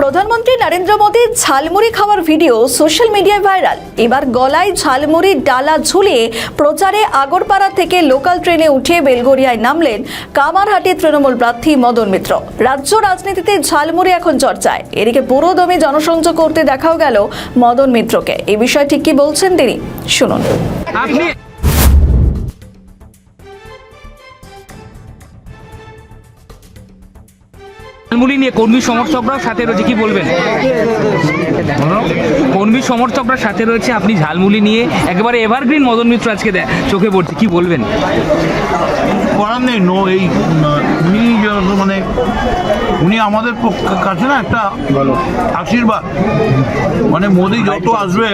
প্রধানমন্ত্রী নরেন্দ্র মোদীর ঝালমুড়ি খাওয়ার ভিডিও সোশ্যাল মিডিয়ায় ভাইরাল। এবার গলায় ঝালমুড়ির ডালা ঝুলিয়ে প্রচারে আগরপাড়া থেকে লোকাল ট্রেনে উঠে বেলগড়িয়ায় নামলেন কামারহাটির তৃণমূল প্রার্থী মদন মিত্র। রাজ্য রাজনীতিতে ঝালমুড়ি এখন চর্চায়। এদিকে পুরোদমে জনসংযোগ করতে দেখাও গেল মদন মিত্রকে। এই বিষয়ে ঠিক কি বলছেন তিনি, শুনুন। আপনি ঝালমুড়ি নিয়ে কর্মী সমর্থকরাও সাথে রয়েছে, কি বলবেন? কর্মী সমর্থকরা সাথে রয়েছে, আপনি ঝালমুড়ি নিয়ে একেবারে এভারগ্রিন মদন মিত্র আজকে চোখে পড়ছে, কি বলবেন? করার নেই। এই উনি মানে উনি আমাদের কাছে না একটা আশীর্বাদ। মানে মোদি যত আসবে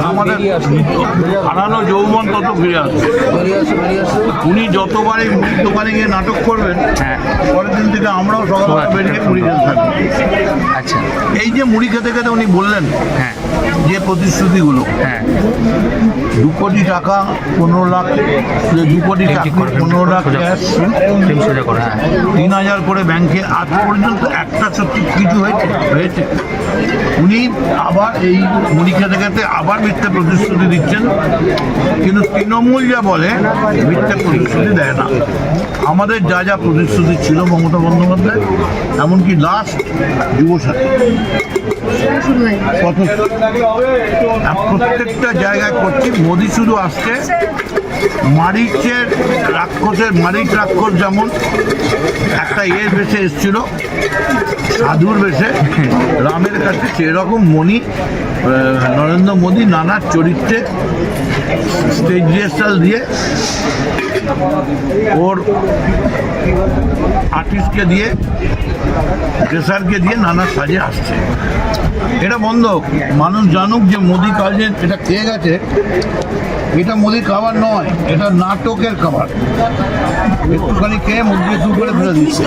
আমাদের হারানো যৌবন তত ফিরে আসবে। উনি যতবার এই মুড়ির দোকানে গিয়ে নাটক করবেন, পরের দিন থেকে আমরাও সকালবেলা বেরিয়ে মুড়ি খেতে থাকবো। আচ্ছা, এই যে মুড়ি খেতে খেতে উনি বললেন যে প্রতিশ্রুতিগুলো, 2 কোটি টাকা 15 লাখ, 2 কোটি টাকা 15 লাখ ক্যাশ, 3000 করে ব্যাংকে, আজ পর্যন্ত একটা সত্যি কিছু হয়েছে। উনি আবার এই মুড়ি খেতে খেতে আবার মিথ্যে প্রতিশ্রুতি দিচ্ছেন, কিন্তু তৃণমূল যা বলে মিথ্যে প্রতিশ্রুতি দেয় না। আমাদের যা যা প্রতিশ্রুতি ছিল মমতা বন্দ্যোপাধ্যায়, এমনকি লাস্ট যুবসাথী প্রত্যেকটা জায়গায় করছি। মোদি শুধু আসছে মারিচের রাক্ষসের মারিচ রাক্ষস যেমন একটা বেশে এসেছিল সাধুর বেশে রামের কাছে, সেরকম নরেন্দ্র মোদী নানা চরিত্রে স্টেজ রিহার্সাল দিয়ে ওর আর্টিস্টকে দিয়ে ড্রেসারকে দিয়ে নানা সাজে আসছে। এটা বন্ধ, মানুষ জানুক যে মোদি কাজে এটা খেয়ে গেছে। এটা মোদির খাবার নয়, এটা নাটকের খাবার। একটুখানি খেয়ে মুরগি শুরু করে ফেলে দিচ্ছে,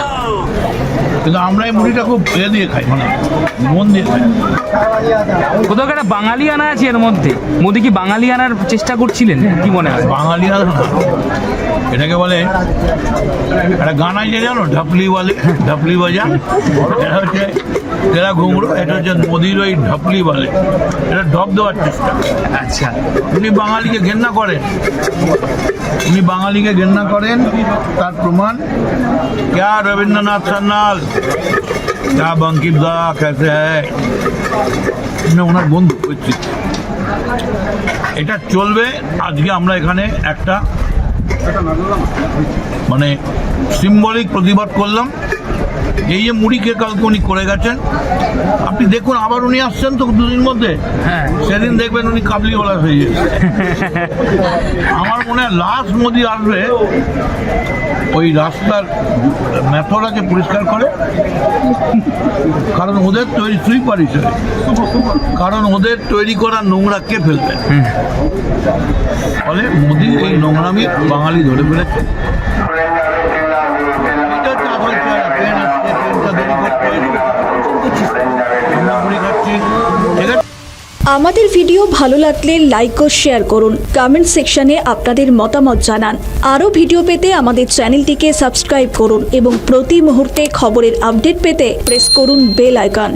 কিন্তু আমরা এই মুড়িটা খুব খেয়ে দিয়ে খাই, মানে মন দিয়ে খাই। কোথাও একটা বাঙালি আনা আছে এর মধ্যে। মোদি কি বাঙালি আনার চেষ্টা করছিলেন, কি মনে হয়? বাঙালি আনা এটাকে বলে, একটা গান আছে জানো, ঢপলি বাজা। এটা হচ্ছে তেরা ঘুঙরু, এটা হচ্ছে মোদির ওই ঢপলি বলে, এটা ঢপ দেওয়ার চেষ্টা। আচ্ছা, উনি বাঙালিকে ঘেন্না করেন, তার প্রমাণ ক্যা রবীন্দ্রনাথ সান্যাল, ক্যা বঙ্কিম দা কেসে হ্যায়, ওনার বন্ধু পৈতৃক। এটা চলবে। আজকে আমরা এখানে একটা মানে সিম্বলিক প্রতিবাদ করলাম। এই যে মুড়িকে কালকে উনি করে গেছেন, আপনি দেখুন আবার উনি আসছেন তো 2 দিন মধ্যে, সেদিন দেখবেন উনি কাবলিওয়ালা হয়ে যাবে। আমার মনে হয় লাস্ট মোদি আসবে ওই রাস্তার মেথডাকে পরিষ্কার করে, কারণ ওদের তৈরি সুইপার হিসেবে, কারণ ওদের তৈরি করা নোংরা কে ফেলবে। ফলে মোদি এই নোংরামি বাঙালি ধরে ফেলেছে। আমাদের ভিডিও ভালো লাগলে লাইক ও শেয়ার করুন। কমেন্ট সেকশনে আপনাদের মতামত জানান। আরও ভিডিও পেতে আমাদের চ্যানেলটিকে সাবস্ক্রাইব করুন এবং প্রতি মুহূর্তে খবরের আপডেট পেতে প্রেস করুন বেল আইকন।